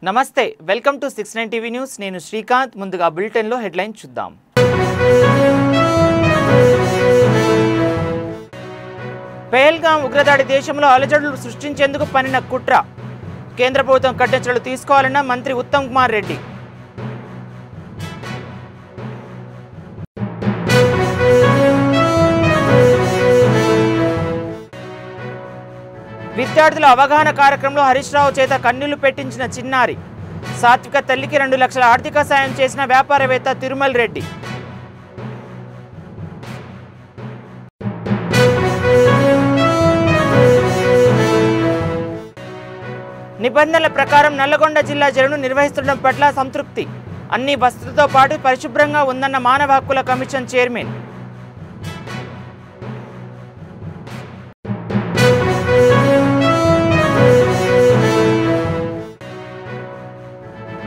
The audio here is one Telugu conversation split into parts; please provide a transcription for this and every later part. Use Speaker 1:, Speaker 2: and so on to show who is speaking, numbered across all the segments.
Speaker 1: నమస్తే వెల్కమ్ టు 69 టీవీ న్యూస్ నేను శ్రీకాంత్ ముందుగా బులెటిన్ లో హెడ్లైన్ చూద్దాం పహల్గాం ఉగ్రదాడి దేశంలో అలజడులు సృష్టించేందుకు పన్నిన కుట్ర కేంద్ర ప్రభుత్వం కఠిన చర్యలు తీసుకోవాలన్న మంత్రి ఉత్తమ్ కుమార్ రెడ్డి విద్యార్థుల అవగాహన కార్యక్రమంలో హరీష్ రావు చేత కన్నీళ్లు పెట్టించిన చిన్నారి సాత్విక తల్లికి 2 లక్షల ఆర్థిక సాయం చేసిన వ్యాపారవేత్త తిరుమల్ రెడ్డి నిబంధనల ప్రకారం నల్లగొండ జిల్లా జలను నిర్వహిస్తుండడం పట్ల సంతృప్తి అన్ని వసతులతో పాటు పరిశుభ్రంగా ఉందన్న మానవ హక్కుల కమిషన్ చైర్మన్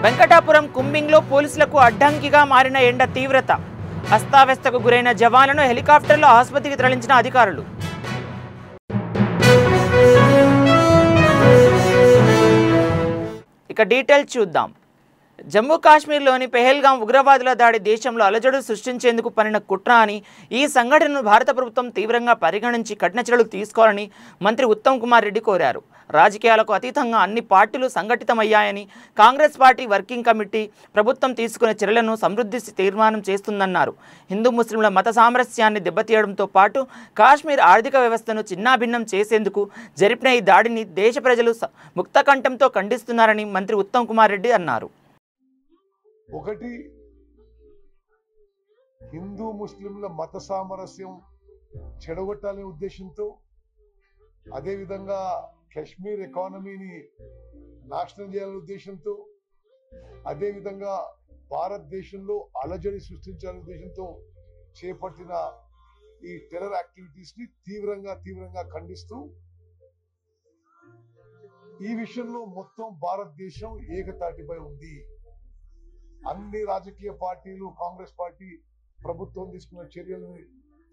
Speaker 1: వెంకటాపురం కుంబింగ్లో పోలీసులకు అడ్డంకిగా మారిన ఎండ తీవ్రత అస్తావ్యస్తకు గురైన జవాన్లను హెలికాప్టర్లో ఆసుపత్రికి తరలించిన అధికారులు ఇక డీటెయిల్స్ చూద్దాం జమ్మూ కాశ్మీర్లోని పహల్గాం ఉగ్రవాదుల దాడి దేశంలో అలజడులు సృష్టించేందుకు పన్నిన కుట్ర అని ఈ సంఘటనను భారత ప్రభుత్వం తీవ్రంగా పరిగణించి కఠిన చర్యలు తీసుకోవాలని మంత్రి ఉత్తమ్ కుమార్ రెడ్డి కోరారు రాజకీయాలకు అతీతంగా అన్ని పార్టీలు సంఘటితమయ్యాయని కాంగ్రెస్ పార్టీ వర్కింగ్ కమిటీ ప్రభుత్వం తీసుకునే చర్యలను సమృద్ధి తీర్మానం చేస్తుందన్నారు హిందూ ముస్లింల మత సామరస్యాన్ని దెబ్బతీయడంతో పాటు కాశ్మీర్ ఆర్థిక వ్యవస్థను చిన్నాభిన్నం చేసేందుకు జరిపిన ఈ దాడిని దేశ ప్రజలు ముక్తకంఠంతో ఖండిస్తున్నారని మంత్రి ఉత్తమ్ కుమార్ రెడ్డి అన్నారు
Speaker 2: ఒకటి హిందూ ముస్లింల మత సామరస్యం చెడగొట్టాలనే ఉద్దేశంతో అదేవిధంగా కాశ్మీర్ ఎకానమీని నాశనం చేయాలనే ఉద్దేశంతో అదేవిధంగా భారతదేశంలో అలజడి సృష్టించాలనే ఉద్దేశంతో చేపట్టిన ఈ టెర్రర్ యాక్టివిటీస్ ని తీవ్రంగా ఖండిస్తూ ఈ విషయంలో మొత్తం భారతదేశం ఏకతాటిపై ఉంది అన్ని రాజకీయ పార్టీలు కాంగ్రెస్ పార్టీ ప్రభుత్వం తీసుకున్న చర్యలను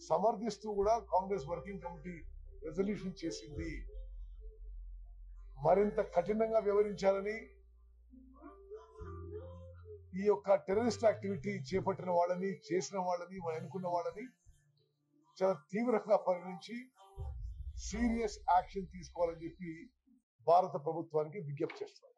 Speaker 2: సమర్థిస్తూ కూడా కాంగ్రెస్ వర్కింగ్ కమిటీ రెజల్యూషన్ చేసింది మరింత కఠినంగా వ్యవహరించాలని ఈ యొక్క టెర్రరిస్ట్ యాక్టివిటీ చేపట్టిన వాళ్ళని చేసిన వాళ్ళని అనుకున్న వాళ్ళని చాలా తీవ్రంగా పరిగణించి సీరియస్ యాక్షన్ తీసుకోవాలని చెప్పి భారత ప్రభుత్వానికి విజ్ఞప్తి చేస్తున్నారు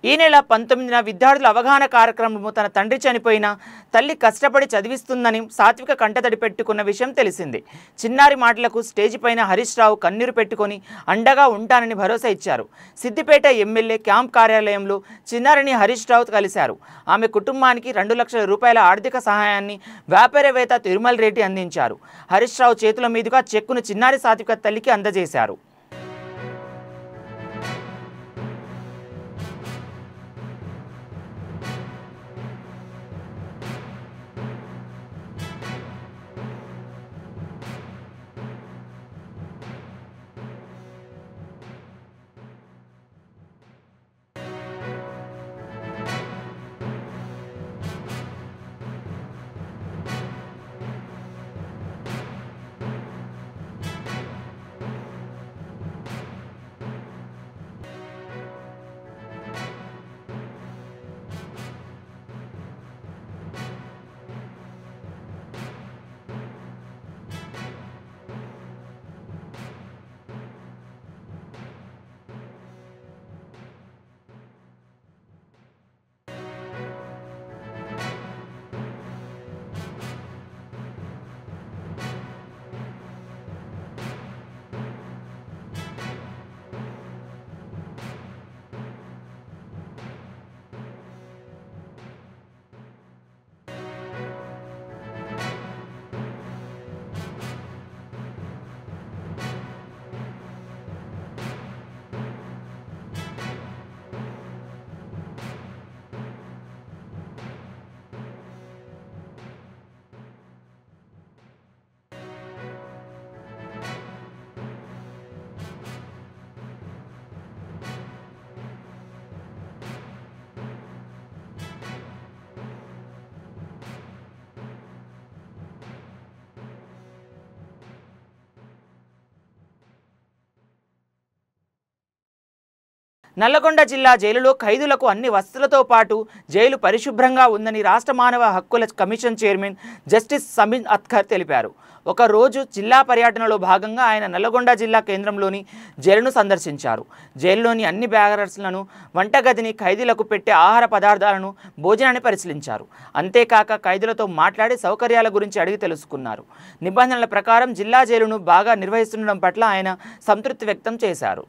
Speaker 1: ఈ నెల 19న విద్యార్థుల అవగాహన కార్యక్రమము తన తండ్రి చనిపోయిన తల్లి కష్టపడి చదివిస్తుందని సాత్విక కంటతడి పెట్టుకున్న విషయం తెలిసింది చిన్నారి మాటలకు స్టేజి పైన హరీష్ రావు కన్నీరు పెట్టుకొని అండగా ఉంటానని భరోసా ఇచ్చారు సిద్దిపేట ఎమ్మెల్యే క్యాంప్ కార్యాలయంలో చిన్నారిని హరీష్ రావు కలిశారు ఆమె కుటుంబానికి 2 లక్షల రూపాయల ఆర్థిక సహాయాన్ని వ్యాపారవేత్త తిరుమల్ రెడ్డి అందించారు హరీష్ రావు చేతుల మీదుగా చెక్కును చిన్నారి సాత్విక తల్లికి అందజేశారు నల్లగొండ జిల్లా జైలులో ఖైదీలకు అన్ని వసతులతో పాటు జైలు పరిశుభ్రంగా ఉందని రాష్ట్ర మానవ హక్కుల commission chairman justice Samin Akhtar తెలిపారు. ఒక రోజు జిల్లా పర్యటనలో భాగంగా ఆయన నల్లగొండ జిల్లా కేంద్రంలోని జైలును సందర్శించారు. జైలులోని అన్ని బ్యారక్స్లను, వంటగదిని, ఖైదీలకు పెట్టే ఆహార పదార్థాలను, భోజనాన్ని పరిశీలించారు. అంతేకాక ఖైదీలతో మాట్లాడి సౌకర్యాల గురించి అడిగి తెలుసుకున్నారు. నిబంధనల ప్రకారం జిల్లా జైలును బాగా నిర్వహిస్తుండడం పట్ల ఆయన సంతృప్తి వ్యక్తం చేశారు.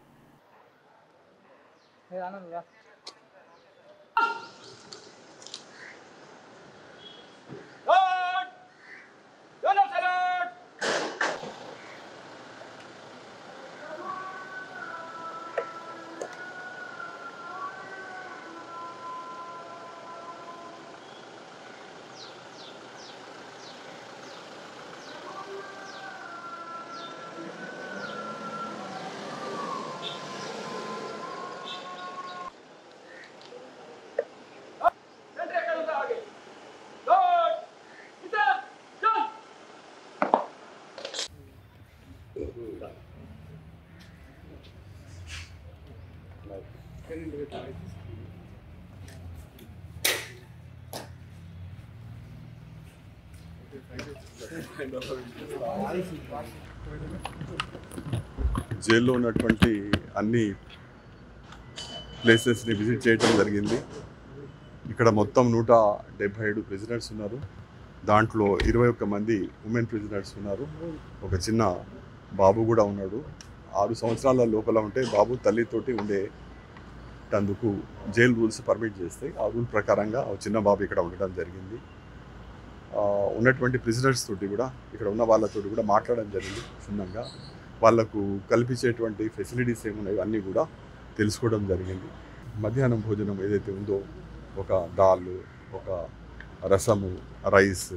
Speaker 3: జైల్లో ఉన్నటువంటి అన్ని ప్లేసెస్ని విజిట్ చేయడం జరిగింది. ఇక్కడ మొత్తం 177 ప్రిజనర్స్ ఉన్నారు. దాంట్లో 21 మంది ఉమెన్ ప్రిజనర్స్ ఉన్నారు. ఒక చిన్న బాబు కూడా ఉన్నాడు. 6 సంవత్సరాల లోపల ఉంటే బాబు తల్లితోటి ఉండేటందుకు జైలు రూల్స్ పర్మిట్ చేస్తాయి. ఆ రూల్ ప్రకారంగా చిన్న బాబు ఇక్కడ ఉండడం జరిగింది. ఉన్నటువంటి ప్రిజనర్స్ తోటి కూడా, ఇక్కడ ఉన్న వాళ్ళతోటి కూడా మాట్లాడడం జరిగింది. క్షుణ్ణంగా వాళ్లకు కల్పించేటువంటి ఫెసిలిటీస్ ఏమున్నాయో అన్నీ కూడా తెలుసుకోవడం జరిగింది. మధ్యాహ్నం భోజనం ఏదైతే ఉందో, ఒక దాల్, ఒక రసము, రైస్,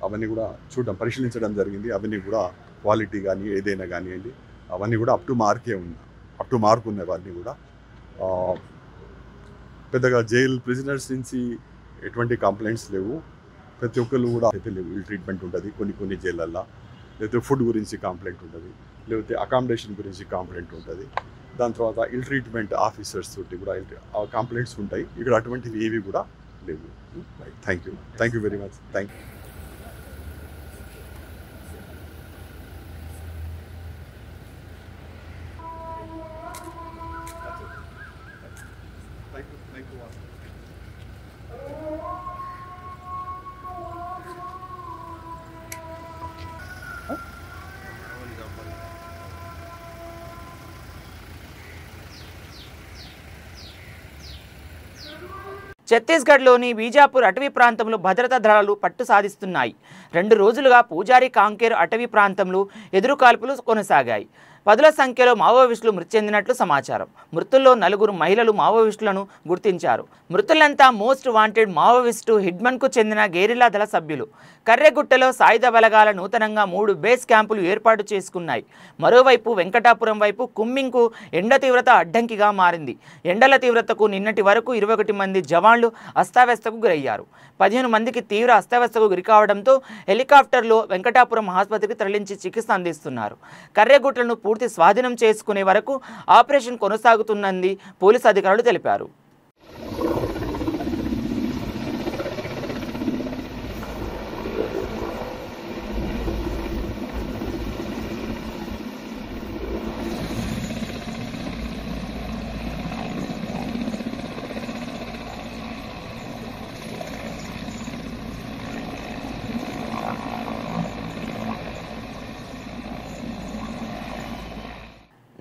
Speaker 3: అవన్నీ కూడా పరిశీలించడం జరిగింది. అవన్నీ కూడా క్వాలిటీ కానీ ఏదైనా కానివ్వండి, అవన్నీ కూడా అప్ టు మార్క్ ఉన్నాయి. అవన్నీ కూడా పెద్దగా జైల్ ప్రిజనర్స్ నుంచి ఎటువంటి కంప్లైంట్స్ లేవు. ప్రతి ఒక్కరు కూడా అయితే లేవు. ఇల్ ట్రీట్మెంట్ ఉంటుంది కొన్ని జైళ్ళల్లో, లేకపోతే ఫుడ్ గురించి కంప్లైంట్ ఉంటుంది, లేకపోతే అకామిడేషన్ గురించి కంప్లైంట్ ఉంటుంది. దాని తర్వాత ఇల్ ట్రీట్మెంట్ ఆఫీసర్స్ తోటి కూడా కంప్లైంట్స్ ఉంటాయి. ఇక్కడ అటువంటివి ఏవి కూడా లేవు. Thank you very much. Thank you.
Speaker 1: ఛత్తీస్గఢ్లోని బీజాపూర్ అటవీ ప్రాంతంలో భద్రతా దళాలు పట్టు సాధిస్తున్నాయి. 2 రోజులుగా పూజారి కాంకేర్ అటవీ ప్రాంతంలో ఎదురుకాల్పులు కొనసాగాయి. 10ల సంఖ్యలో మావోయిస్టులు మృతి చెందినట్లు సమాచారం. మృతుల్లో 4 మహిళలు మావోయిస్టులను గుర్తించారు. మృతులంతా మోస్ట్ వాంటెడ్ మావోయిస్టు హిడ్మన్కు చెందిన గెరిల్లా దళ సభ్యులు. కర్రెగుట్టలో సాయుధ బలగాల నూతనంగా 3 బేస్ క్యాంపులు ఏర్పాటు చేసుకున్నాయి. మరోవైపు వెంకటాపురం వైపు కుమ్మింగ్కు ఎండ తీవ్రత అడ్డంకిగా మారింది. ఎండల తీవ్రతకు నిన్నటి వరకు 21 మంది జవాన్లు అస్తావ్యస్తకు గురయ్యారు. 15 మందికి తీవ్ర అస్తావ్యస్తకు గురికావడంతో హెలికాప్టర్లో వెంకటాపురం ఆసుపత్రికి తరలించి చికిత్స అందిస్తున్నారు. కర్రెగుట్టలను పూర్తి స్వాధీనం చేసుకునే వరకు ఆపరేషన్ కొనసాగుతుందని పోలీసు అధికారులు తెలిపారు.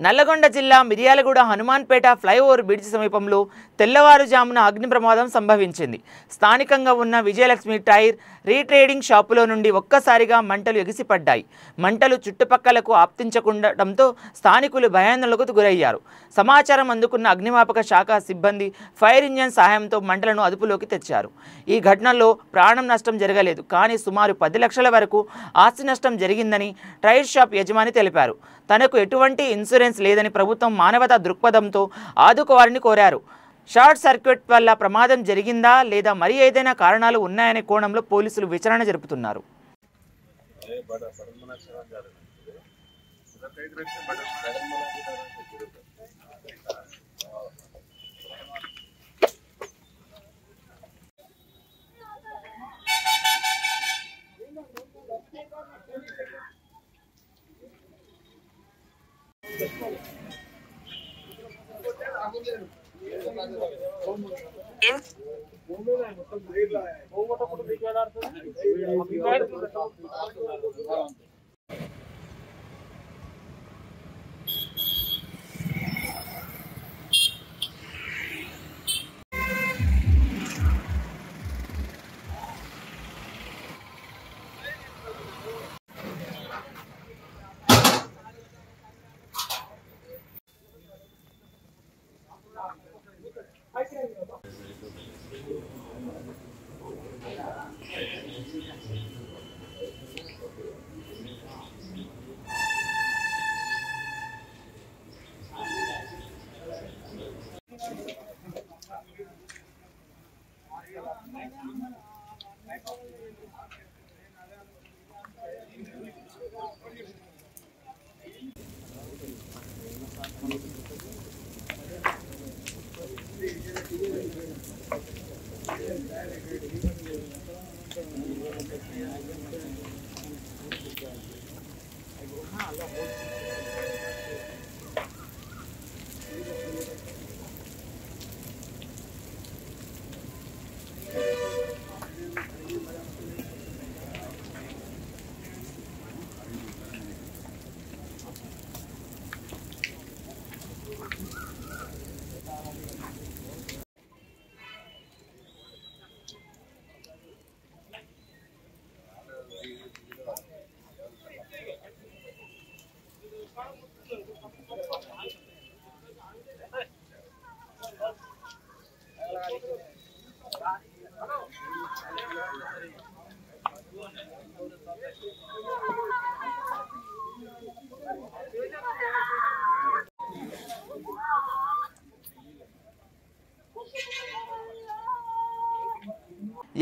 Speaker 1: నల్లగొండ జిల్లా మిర్యాలగూడ హనుమాన్పేట ఫ్లైఓవర్ బ్రిడ్జి సమీపంలో తెల్లవారుజామున అగ్ని ప్రమాదం సంభవించింది. స్థానికంగా ఉన్న విజయలక్ష్మి టైర్ రీట్రేడింగ్ షాపులో నుండి ఒక్కసారిగా మంటలు ఎగిసిపడ్డాయి. మంటలు చుట్టుపక్కలకు ఆప్తించకుండటంతో స్థానికులు భయాందోళనకు గురయ్యారు. సమాచారం అందుకున్న అగ్నిమాపక శాఖ సిబ్బంది ఫైర్ ఇంజన్ సహాయంతో మంటలను అదుపులోకి తెచ్చారు. ఈ ఘటనలో ప్రాణం నష్టం జరగలేదు, కానీ సుమారు 10 లక్షల వరకు ఆస్తి నష్టం జరిగిందని టైర్ షాప్ యజమాని తెలిపారు. తనకు ఎటువంటి ఇన్సూరెన్స్ లేదని ప్రభుత్వం మానవతా దృక్పథంతో ఆదుకోవాలని కోరారు. షార్ట్ సర్క్యూట్ వల్ల ప్రమాదం జరిగిందా లేదా మరి ఏదైనా కారణాలు ఉన్నాయనే కోణంలో పోలీసులు విచారణ జరుపుతున్నారు.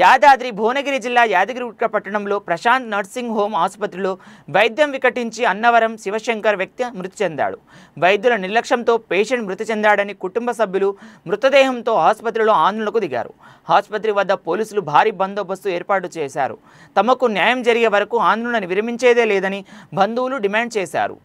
Speaker 1: యాదాద్రి భువనగిరి జిల్లా యాదగిరిగుట్ట పట్టణంలో ప్రశాంత్ నర్సింగ్ హోమ్ ఆసుపత్రిలో వైద్యం వికటించి అన్నవరం శివశంకర్ వ్యక్తి మృతి చెందాడు. వైద్యుల నిర్లక్ష్యంతో పేషెంట్ మృతి చెందాడని కుటుంబ సభ్యులు మృతదేహంతో ఆసుపత్రిలో ఆందోళనకు దిగారు. ఆసుపత్రి వద్ద పోలీసులు భారీ బందోబస్తు ఏర్పాటు చేశారు. తమకు న్యాయం జరిగే వరకు ఆందోళన విరమించేదే లేదని బంధువులు డిమాండ్ చేశారు.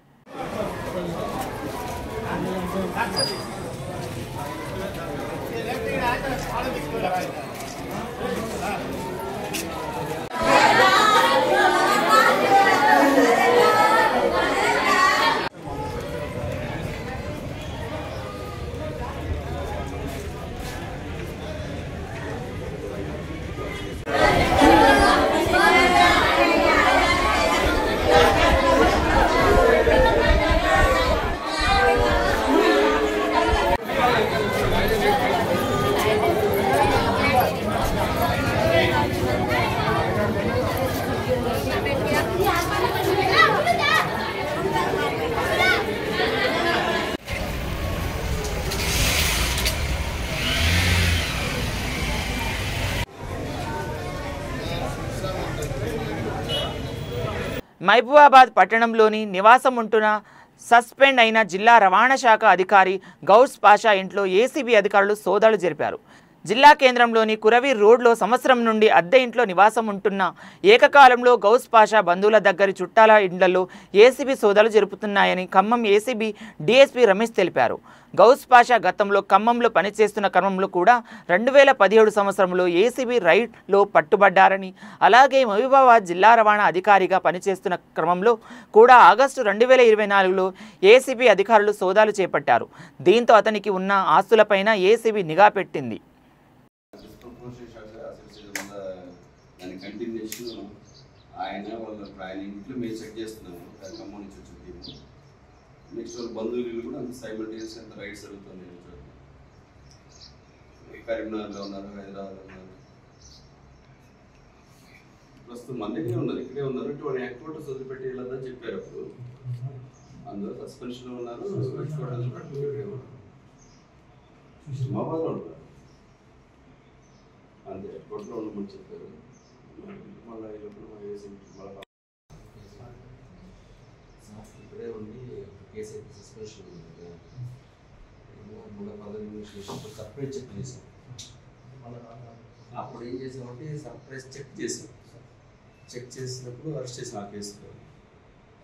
Speaker 1: మహబూబాబాద్ పట్టణంలోని నివాసం ఉంటున్న సస్పెండ్ అయిన జిల్లా రవాణా శాఖ అధికారి గౌస్ పాషా ఇంట్లో ఏసీబీ అధికారులు సోదాలు జరిపారు. జిల్లా కేంద్రంలోని కురవి రోడ్లో సంవత్సరం నుండి అద్దె ఇంట్లో నివాసం ఉంటున్న ఏకకాలంలో గౌస్ పాషా బంధువుల దగ్గరి చుట్టాల ఇండ్లలో ఏసీబీ సోదాలు జరుపుతున్నాయని ఖమ్మం ఏసీబీ డీఎస్పీ రమేష్ తెలిపారు. గౌస్ పాషా గతంలో ఖమ్మంలో పనిచేస్తున్న క్రమంలో కూడా 2017 సంవత్సరంలో ఏసీబీ రైడ్లో పట్టుబడ్డారని, అలాగే మహబూబాబాద్ జిల్లా రవాణా అధికారిగా పనిచేస్తున్న క్రమంలో కూడా ఆగస్టు 2024లో ఏసీబీ అధికారులు సోదాలు చేపట్టారు. దీంతో అతనికి ఉన్న ఆస్తులపైన ఏసీబీ నిఘా పెట్టింది.
Speaker 4: నెక్స్ట్ వాళ్ళ బంధువులు కూడా అంత సైమల్టేనియస్ అంత రైట్స్ జరుగుతుంది. కరీంనగర్లో ఉన్నారు, హైదరాబాద్లో ఉన్నారు, ప్రస్తుతం మన దగ్గరే ఉన్నారు, ఇక్కడే ఉన్నారు. వాళ్ళ హెడ్ క్వార్టర్స్ వదిలిపెట్టి వెళ్ళదని చెప్పారు. అప్పుడు అందులో సస్పెన్షన్లో ఉన్నారు, హెడ్ క్వార్టర్స్ ఇక్కడే ఉన్నారు, మహాబాద్లో ఉన్నారు. అంతే హెడ్ క్వార్టర్లో ఉండమని చెప్పారు. మళ్ళీ మళ్ళీ ఇప్పుడే ఉండి కేసు అయితే సస్పెన్షన్ ఉంది కదా, 315 సర్ప్రైజ్ చెక్ చేసాం. అప్పుడు ఏం చేసామంటే సర్ప్రైజ్ చెక్ చేసాం. చెక్ చేసినప్పుడు అరెస్ట్ చేసాం ఆ కేసులో.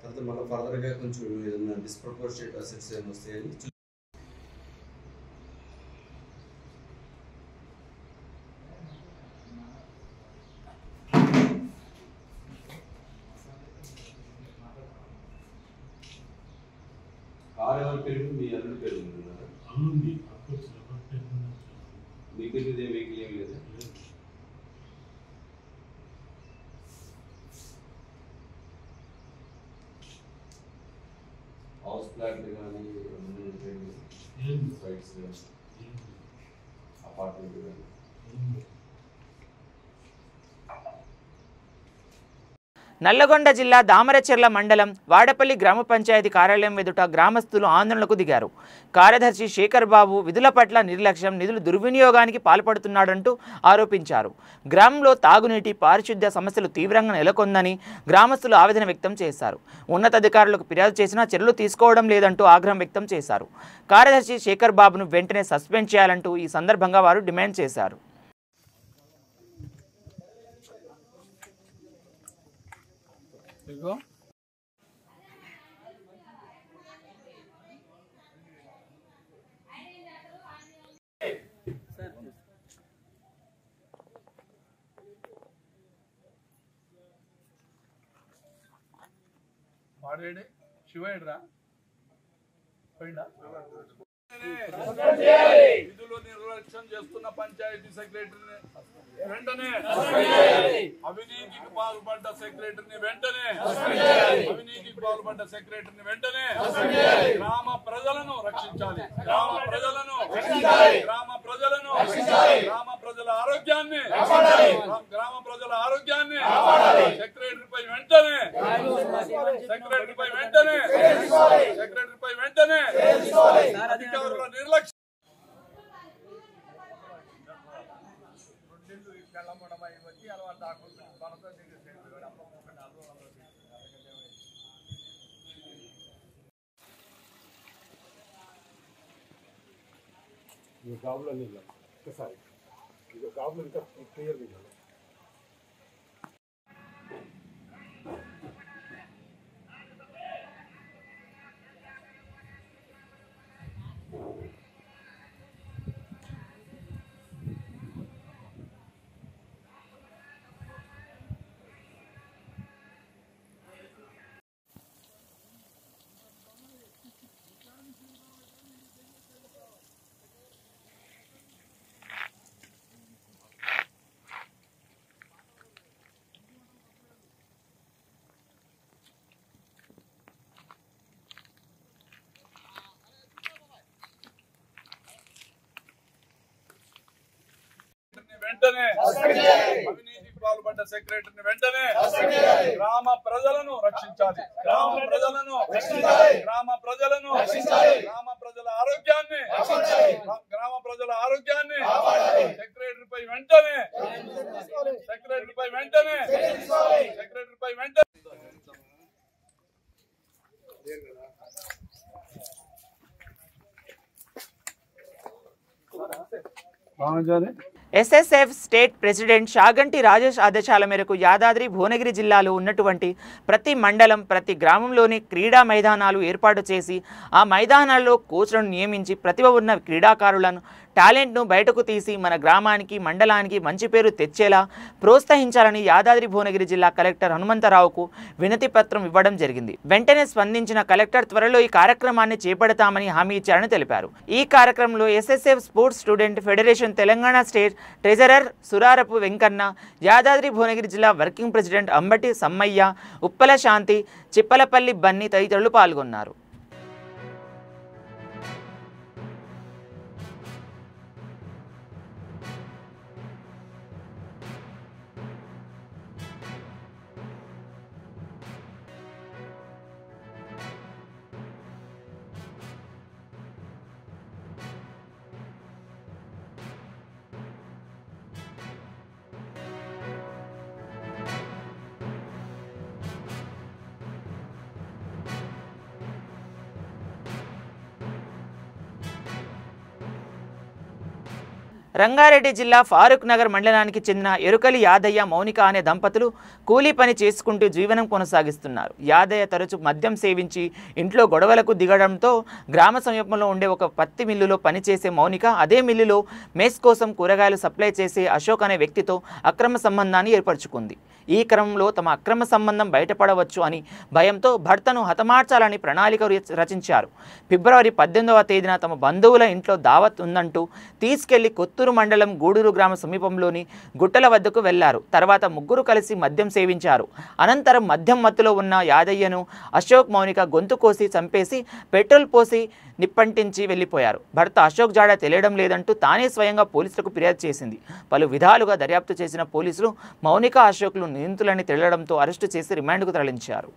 Speaker 4: తర్వాత మళ్ళీ ఫర్దర్గా కొంచెం ఏదైనా డిస్ప్రపోర్షనేట్ అసెట్స్ ఏమైనా వస్తాయని కార్ ఎవరి పేరు మీ అల్లుడి పేరు ఉంటున్నారా? మీకు తెలియదు ఏ వెహికల్ ఏమి లేదా? హౌస్ ప్లాంట్ కానీ సైట్స్ అపార్ట్మెంట్ కానీ
Speaker 1: నల్లగొండ జిల్లా దామరచెర్ల మండలం వాడపల్లి గ్రామ పంచాయతీ కార్యాలయం ఎదుట గ్రామస్తులు ఆందోళనకు దిగారు. కార్యదర్శి శేఖర్ బాబు విధుల పట్ల నిర్లక్ష్యం, నిధుల దుర్వినియోగానికి పాల్పడుతున్నాడంటూ ఆరోపించారు. గ్రామంలో తాగునీటి, పారిశుద్ధ్య సమస్యలు తీవ్రంగా నెలకొందని గ్రామస్తులు ఆవేదన వ్యక్తం చేశారు. ఉన్నతాధికారులకు ఫిర్యాదు చేసినా చర్యలు తీసుకోవడం లేదంటూ ఆగ్రహం వ్యక్తం చేశారు. కార్యదర్శి శేఖర్ బాబును వెంటనే సస్పెండ్ చేయాలంటూ ఈ సందర్భంగా వారు డిమాండ్ చేశారు.
Speaker 5: వాడేడే శివయ్యరా పోయిందా? విధులు నిర్లక్ష్యం చేస్తున్న పంచాయతీ సెక్రటరీని వెంటనే, అవినీతికి పాల్పడ్డ సెక్రటరీని వెంటనే, అవినీతికి పాల్పడ్డ సెక్రటరీని వెంటనే గ్రామ ప్రజలను రక్షించాలి. గ్రామ ప్రజలను, గ్రామ ప్రజలను, గ్రామ ప్రజల ఆరోగ్యాన్ని, గ్రామ ప్రజల ఆరోగ్యాన్ని సెక్రటరీపై వెంటనే, సెక్రటరీపై వెంటనే, సెక్రటరీపై వెంటనే అధికారుల నిర్లక్ష్యం. వెంటనే అవినీతికి పాల్పడ్డ సెక్రటరీని వెంటనే గ్రామ ప్రజలను రక్షించాలి. గ్రామ ప్రజలను, గ్రామ ప్రజలను, గ్రామ ప్రజల ఆరోగ్యాన్ని, గ్రామ ప్రజల ఆరోగ్యాన్ని సెక్రటరీపై వెంటనే, సెక్రటరీపై వెంటనే, సెక్రటరీపై వెంటనే
Speaker 1: ఎస్ఎస్ఎఫ్ స్టేట్ ప్రెసిడెంట్ షాగంటి రాజేష్ ఆదేశాల మేరకు యాదాద్రి భువనగిరి జిల్లాలో ఉన్నటువంటి ప్రతి మండలం, ప్రతి గ్రామంలోని క్రీడా మైదానాలు ఏర్పాటు చేసి ఆ మైదానాల్లో కోచ్లను నియమించి ప్రతిభ ఉన్న క్రీడాకారులను, టాలెంట్ను బయటకు తీసి మన గ్రామానికి, మండలానికి మంచి పేరు తెచ్చేలా ప్రోత్సహించాలని యాదాద్రి భువనగిరి జిల్లా కలెక్టర్ హనుమంతరావుకు వినతి పత్రం ఇవ్వడం జరిగింది. వెంటనే స్పందించిన కలెక్టర్ త్వరలో ఈ కార్యక్రమాన్ని చేపడతామని హామీ ఇచ్చారని తెలిపారు. ఈ కార్యక్రమంలో SSF sports student federation Telangana state treasurer Surarapu Venkanna, Yadadri Bhuvanagiri జిల్లా వర్కింగ్ ప్రెసిడెంట్ అంబటి సమ్మయ్య, ఉప్పల శాంతి, చిప్పలపల్లి బన్నీ తదితరులు పాల్గొన్నారు. రంగారెడ్డి జిల్లా ఫారూక్ నగర్ మండలానికి చెందిన ఎరుకలి యాదయ్య మౌనిక అనే దంపతులు కూలీ పని చేసుకుంటూ జీవనం కొనసాగిస్తున్నారు. యాదయ్య తరచూ మద్యం సేవించి ఇంట్లో గొడవలకు దిగడంతో గ్రామ సమీపంలో ఉండే ఒక పత్తి మిల్లులో పనిచేసే మౌనిక అదే మిల్లులో మెస్ కోసం కూరగాయలు సప్లై చేసే అశోక్ అనే వ్యక్తితో అక్రమ సంబంధాన్ని ఏర్పరచుకుంది. ఈ క్రమంలో తమ అక్రమ సంబంధం బయటపడవచ్చు అని భయంతో భర్తను హతమార్చాలని ప్రణాళిక రచించారు. ఫిబ్రవరి 18వ తేదీన తమ బంధువుల ఇంట్లో దావత్ ఉందంటూ తీసుకెళ్లి కొత్తూరు మండలం గూడూరు గ్రామ సమీపంలోని గుట్టల వద్దకు వెళ్లారు. తర్వాత ముగ్గురు కలిసి మద్యం సేవించారు. అనంతరం మద్యం మత్తులో ఉన్న యాదయ్యను అశోక్ మౌనిక గొంతు కోసి చంపేసి పెట్రోల్ పోసి నిప్పంటించి వెళ్లిపోయారు. భర్త అశోక్ జాడ తెలియడం లేదంటూ తానే స్వయంగా పోలీసులకు ఫిర్యాదు చేసింది. పలు విధాలుగా దర్యాప్తు చేసిన పోలీసులు మౌనిక అశోక్లు నిందితులని తేలడంతో అరెస్టు చేసి రిమాండ్కు తరలించారు.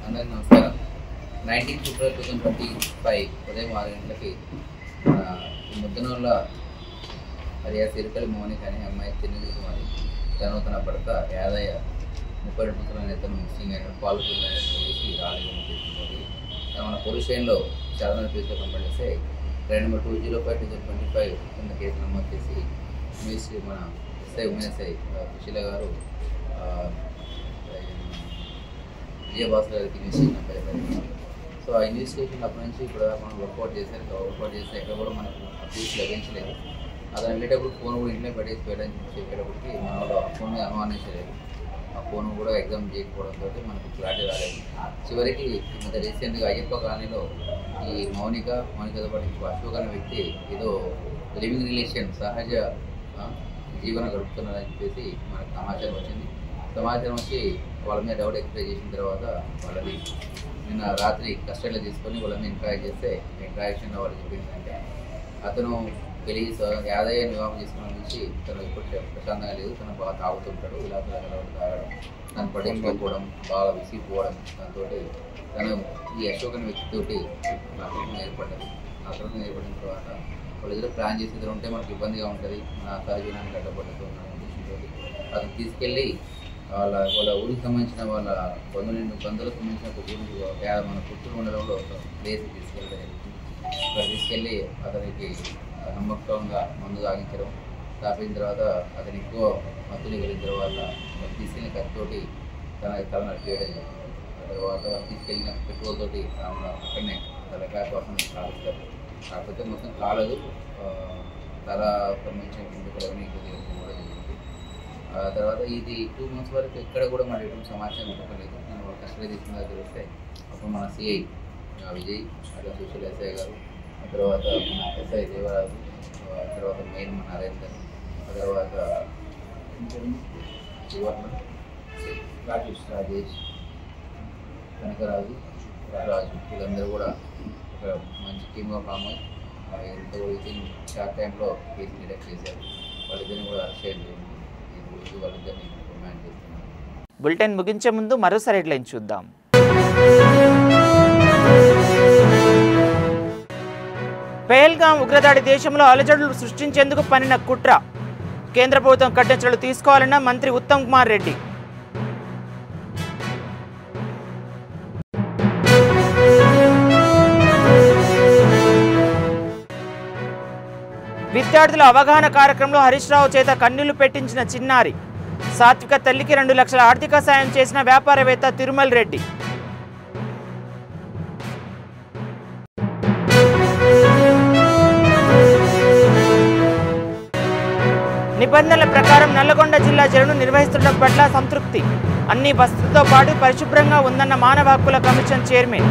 Speaker 6: అందరికీ నమస్కారం. 19 ఫిబ్రవరి 2025 ఉదయం 6 గంటలకి ముద్దనూరులో అలియాస్ ఎరుకలి మౌనిక అనే అమ్మాయి తిన్నగిరి కుమారి తను తన భర్త యాదయ్య 32 సంవత్సరాల ఇతను మిస్సింగ్ అయిన పాల్గొని చేసి రాలిగా తీసుకుని మన పోలీస్ స్టేషన్లో చదవని కేసులో కంప్లైంట్ చేస్తే ట్రైన్ నెంబర్ 205/2025 కింద కేసు నమోదు చేసి మన ఉమెన్ ఎస్ఐ సుశీల గారు విజయభాస్కర్ గారికి ఇన్వెస్టిగేషన్ అప్లై జరిగింది. సో ఆ ఇన్వెస్టిగేషన్ అప్పటి నుంచి ఇప్పుడు మనం వర్కౌట్ చేస్తే ఎక్కడ కూడా మనకు కేసు లభించలేదు. అతను వెళ్ళేటప్పుడు ఫోన్ కూడా ఇంట్లో చెప్పేటప్పటికి మన వాళ్ళు ఆ ఫోన్ అనుమానించలేదు. ఆ ఫోన్ కూడా ఎగ్జామ్ చేయకపోవడంతో మనకు క్లారిటీ రాలేదు. చివరికి ఇంత రీసెంట్గా అయ్యప్ప కాలనీలో ఈ మౌనికతో పాటు ఇంకో అశోక్ అనే వ్యక్తి ఏదో లివింగ్ రిలేషన్ సహజ జీవనం గడుపుతున్నారని చెప్పేసి మనకు సమాచారం వచ్చింది. సమాచారం వచ్చి వాళ్ళ మీద డౌట్ ఎక్స్ప్రెస్ చేసిన తర్వాత వాళ్ళని నిన్న రాత్రి కస్టడీలో తీసుకొని వాళ్ళని ఇంట్రాక్ట్ చేస్తే ఇంట్రాక్షన్లో వాళ్ళు చెప్పిందంటే అతను పెళ్లి యాదయ్య వివాహం చేసుకున్న నుంచి తను ఇప్పుడు ప్రశాంతంగా లేదు, తను బాగా తాగుతుంటాడు, ఇలా తాగడం, తను పట్టించుకోకపోవడం, బాగా విసిగిపోవడం, దాంతో తను ఈ అశోక్ అనే వ్యక్తితోటి అక్రమం ఏర్పడ్డది. అక్రమం ఏర్పడిన తర్వాత వాళ్ళిద్దరూ ప్లాన్ చేసి ఉంటే మనకు ఇబ్బందిగా ఉంటుంది, మన సరిజీవనానికి అడ్డపడుతూ ఉన్న ఉద్దేశంతో అతను తీసుకెళ్ళి వాళ్ళ ఊరికి సంబంధించిన వాళ్ళ బంధువులకు సంబంధించిన ఒక ఊరికి మన పుత్తూరు మండలంలో ఒక ప్లేస్కి తీసుకెళ్ళడం జరిగింది. ఇక్కడ తీసుకెళ్ళి అతనికి నమ్మకంగా మందు తాగించడం, తాపిన తర్వాత అతను ఎక్కువ మత్తుని వెళ్ళిన తర్వాత తీసుకెళ్ళిన కత్తితోటి తల నడిపేయడం జరిగింది. ఆ తర్వాత తీసుకెళ్ళిన పెట్రోల్ తోటి అక్కడనే తలకాయ కోసం కాలుస్తారు. కాకపోతే మొత్తం కాలదు, తల సంబంధించిన వెంట్రుకలని కూడా జరిగింది. ఆ తర్వాత ఇది 2 months వరకు ఎక్కడ కూడా మన ఎటువంటి సమాచారం ఇవ్వలేదు. నేను వాళ్ళు కస్టడీ తీసుకున్న తెలిస్తే అప్పుడు మన సిఐ విజయ్, అట్లా సోషల్ ఎస్ఐ గారు, ఆ తర్వాత మన ఎస్ఐ దేవరాజు, ఆ తర్వాత మెయిన్ మన నరేందర్, ఆ తర్వాత రాజేష్, కనకరాజు, రాజు, వీళ్ళందరూ కూడా ఒక మంచి టీమ్గా ఫామ్ అయ్యి ఎంతో వితిన్ షార్ట్ టైంలో కేసు డిటెక్ట్ చేశారు. వాళ్ళిద్దరిని కూడా అరెస్ట్ చేయడం.
Speaker 1: బులెటిన్ ముగించే ముందు మరోసారి హెడ్లైన్ చూద్దాం. పెహల్గాం ఉగ్రదాడి దేశంలో అలజడులు సృష్టించేందుకు పన్నిన కుట్ర. కేంద్ర ప్రభుత్వం కఠిన చర్యలు తీసుకోవాలన్న మంత్రి ఉత్తమ్ కుమార్ రెడ్డి. విద్యార్థుల అవగాహన కార్యక్రమంలో హరీష్ రావు చేత కన్నీళ్లు పెట్టించిన చిన్నారి. సాత్విక తల్లికి 2 లక్షల ఆర్థిక సాయం చేసిన వ్యాపారవేత్త తిరుమల్ రెడ్డి. నిబంధనల ప్రకారం నల్లగొండ జిల్లా జైలును నిర్వహిస్తుండడం పట్ల సంతృప్తి. అన్ని వసతులతో పాటు పరిశుభ్రంగా ఉందన్న మానవ హక్కుల కమిషన్ చైర్మన్.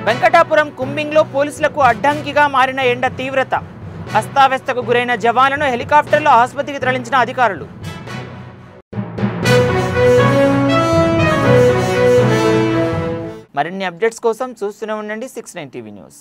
Speaker 1: వెంకటాపురం కుంబింగ్లో పోలీసులకు అడ్డంకిగా మారిన ఎండ తీవ్రత. అస్తావ్యస్తకు గురైన జవాన్లను హెలికాప్టర్లో ఆసుపత్రికి తరలించిన అధికారులు. మరిన్ని అప్డేట్స్ కోసం చూస్తూనే ఉండండి 69 టీవీ న్యూస్.